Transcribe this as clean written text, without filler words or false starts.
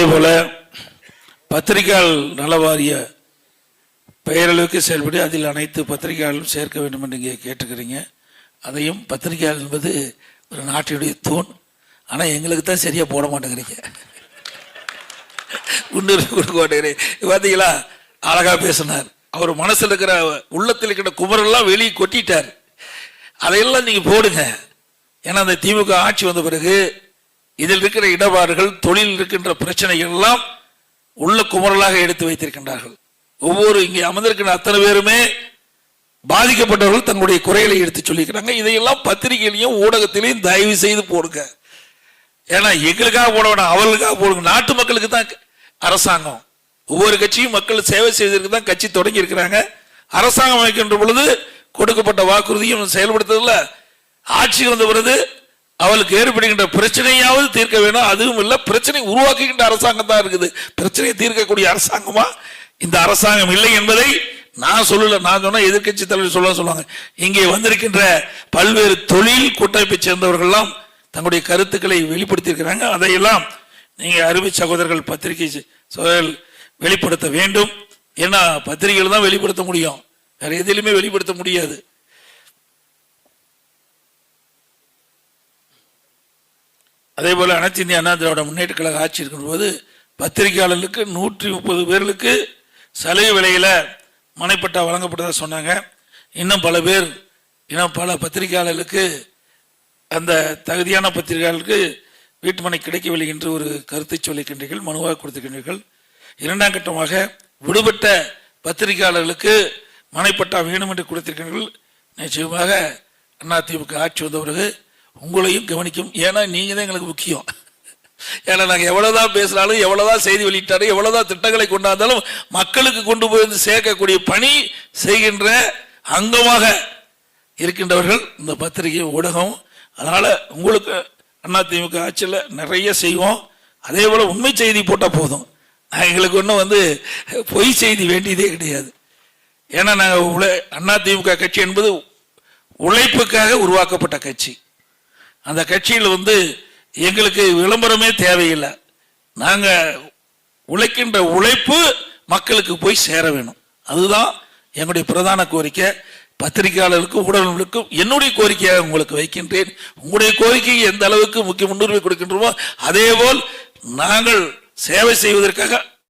போல பத்திரிகையாளர் நல வாரிய பெயரளவுக்கு செயல்படி அதில் அனைத்து பத்திரிகையாளர்களும் சேர்க்க வேண்டும் என்று இங்கே கேட்டுக்கிறீங்க. அதையும் பத்திரிகையாளர் என்பது ஒரு நாட்டினுடைய தூண். ஆனால் எங்களுக்கு தான் சரியாக போட மாட்டேங்கிறீங்க, முன்னுரிமை கொடுக்க மாட்டேங்கிறீங்க. பார்த்தீங்களா, அழகா பேசினார். அவர் மனசில் இருக்கிற உள்ளத்தில் இருக்கிற குமரெல்லாம் வெளியே கொட்டிட்டார். அதையெல்லாம் நீங்க போடுங்க. ஏன்னா அந்த திமுக ஆட்சி வந்த பிறகு இதில் இருக்கிற இடபாடுகள், தொழில் இருக்கின்ற பிரச்சனைகள் எல்லாம் உள்ள குமரலாக எடுத்து வைத்திருக்கின்றார்கள். ஒவ்வொரு இங்கே அமர்ந்திருக்கிற அத்தனை பேருமே பாதிக்கப்பட்டவர்கள் தங்களுடைய குறைகளை எடுத்து சொல்லிக்கிறாங்க. இதையெல்லாம் பத்திரிகையிலையும் ஊடகத்திலையும் தயவு செய்து போடுங்க. ஏன்னா எங்களுக்காக போட வேணாம், அவர்களுக்காக போடுங்க. நாட்டு மக்களுக்கு தான் அரசாங்கம். ஒவ்வொரு கட்சியும் மக்கள் சேவை செய்வதற்கு தான் கட்சி தொடங்கி இருக்கிறாங்க. அரசாங்கம் அமைக்கின்ற பொழுது கொடுக்கப்பட்ட வாக்குறுதியும் செயல்படுத்துறதுல ஆட்சி வந்த பிறகு அவளுக்கு ஏற்படுகின்ற பிரச்சனையாவது தீர்க்க வேணும். அதுவும் இல்லை, பிரச்சனை உருவாக்குகின்ற அரசாங்கம் தான் இருக்குது. பிரச்சனையை தீர்க்கக்கூடிய அரசாங்கமா இந்த அரசாங்கம் இல்லை என்பதை நான் சொல்லல. நான் சொன்ன எதிர்கட்சி தலைவர் சொல்லுவாங்க. இங்கே வந்திருக்கின்ற பல்வேறு தொழில் கூட்டமைப்பை சேர்ந்தவர்கள்லாம் தங்களுடைய கருத்துக்களை வெளிப்படுத்தி இருக்கிறாங்க. அதையெல்லாம் நீங்க அருமை சகோதரர்கள் பத்திரிகை வெளிப்படுத்த வேண்டும். ஏன்னா பத்திரிகைகள் தான் வெளிப்படுத்த முடியும், வேற எதிலுமே வெளிப்படுத்த முடியாது. அதே போல அனைத்து இந்திய அண்ணா திராவிட முன்னேற்ற கழக ஆட்சி இருக்கும் போது பத்திரிகையாளர்களுக்கு 130 பேர்களுக்கு சலுகை விலையில மனைப்பட்டா வழங்கப்பட்டதாக சொன்னாங்க. இன்னும் பல பேர், இன்னும் பல பத்திரிகையாளர்களுக்கு, அந்த தகுதியான பத்திரிகையாளர்களுக்கு வீட்டு மனை கிடைக்கவில்லை என்று ஒரு கருத்தை சொல்லிக்கின்றீர்கள், மனுவாக கொடுத்திருக்கின்றீர்கள். இரண்டாம் கட்டமாக விடுபட்ட பத்திரிகையாளர்களுக்கு மனைப்பட்டா வேணும் என்று கொடுத்திருக்கிறீர்கள். நிச்சயமாக அதிமுக ஆட்சி வந்த பிறகு உங்களையும் கவனிக்கும். ஏன்னா நீங்க தான் எங்களுக்கு முக்கியம். ஏன்னா நாங்கள் எவ்வளவுதான் பேசினாலும், எவ்வளவுதான் செய்தி வெளியிட்டாலும், எவ்வளவுதான் திட்டங்களை கொண்டாந்தாலும் மக்களுக்கு கொண்டு போய் வந்து சேர்க்கக்கூடிய பணி செய்கின்ற அங்கமாக இருக்கின்றவர்கள் இந்த பத்திரிகை ஊடகம். அதனால உங்களுக்கு அதிமுக ஆட்சியில் நிறைய செய்வோம். அதே போல உண்மை செய்தி போட்டால் போதும். எங்களுக்கு ஒன்றும் வந்து பொய் செய்தி வேண்டியதே கிடையாது. ஏன்னா நாங்கள் அதிமுக கட்சி என்பது உழைப்புக்காக உருவாக்கப்பட்ட கட்சி. அந்த கட்சியில் வந்து எங்களுக்கு விளம்பரமே தேவையில்லை. நாங்கள் உழைக்கின்ற உழைப்பு மக்களுக்கு போய் சேர வேணும். அதுதான் எங்களுடைய பிரதான கோரிக்கை. பத்திரிகையாளர்களுக்கும் ஊடகங்களுக்கும் என்னுடைய கோரிக்கையாக உங்களுக்கு வைக்கின்றேன். உங்களுடைய கோரிக்கைக்கு எந்த அளவுக்கு முக்கிய முன்னுரிமை கொடுக்கின்றோமோ அதே போல் நாங்கள் சேவை செய்வதற்காக